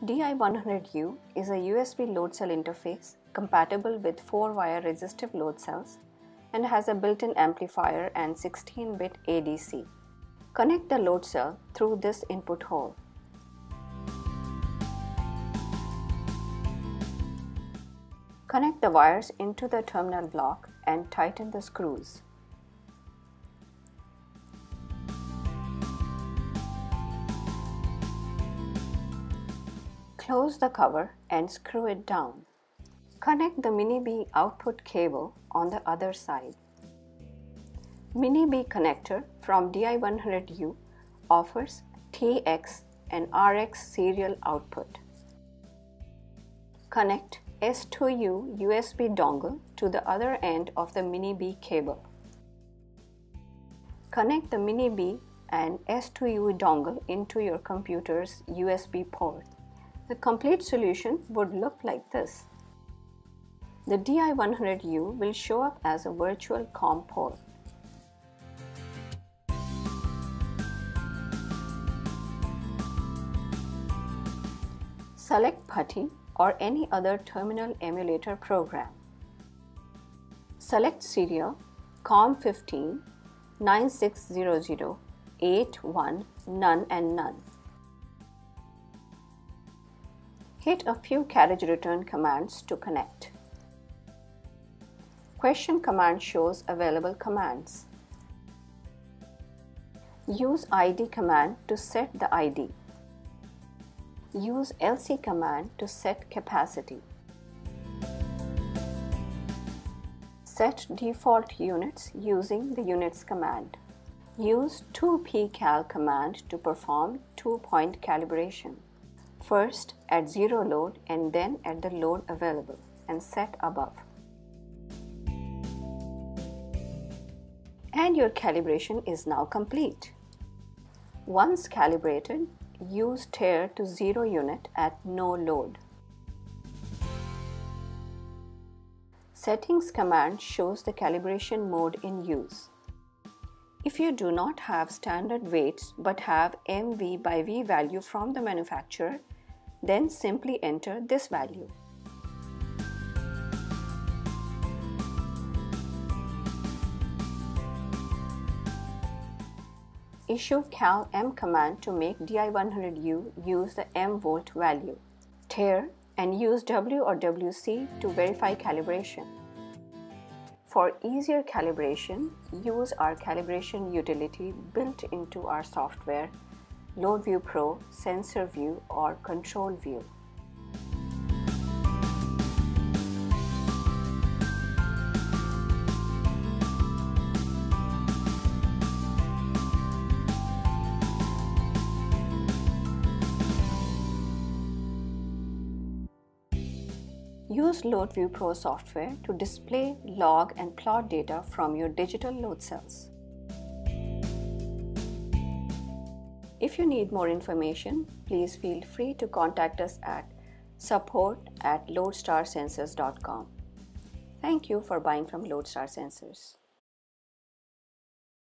DI-100U is a USB load cell interface compatible with 4-wire resistive load cells and has a built-in amplifier and 16-bit ADC. Connect the load cell through this input hole. Connect the wires into the terminal block and tighten the screws. Close the cover and screw it down. Connect the MiniB output cable on the other side. MiniB connector from DI-100U offers TX and RX serial output. Connect S2U USB dongle to the other end of the MiniB cable. Connect the MiniB and S2U dongle into your computer's USB port. The complete solution would look like this. The DI-100U will show up as a virtual COM port. Select PuTTY or any other terminal emulator program. Select serial COM15 9600 81 none and none. Hit a few carriage return commands to connect. Question command shows available commands. Use ID command to set the ID. Use LC command to set capacity. Set default units using the units command. Use 2pcal command to perform 2-point calibration. First at 0 load and then at the load available and set above. And your calibration is now complete. Once calibrated, use tare to 0 unit at no load. Settings command shows the calibration mode in use. If you do not have standard weights but have MV by V value from the manufacturer, then simply enter this value. Issue cal M command to make DI-100U use the M volt value. Tare and use W or WC to verify calibration. For easier calibration, use our calibration utility built into our software, LoadVUE Pro, SensorVUE or ControlVUE. Use LoadVUE Pro software to display, log and plot data from your digital load cells. If you need more information, please feel free to contact us at support@loadstarsensors.com. Thank you for buying from Lodestar Sensors.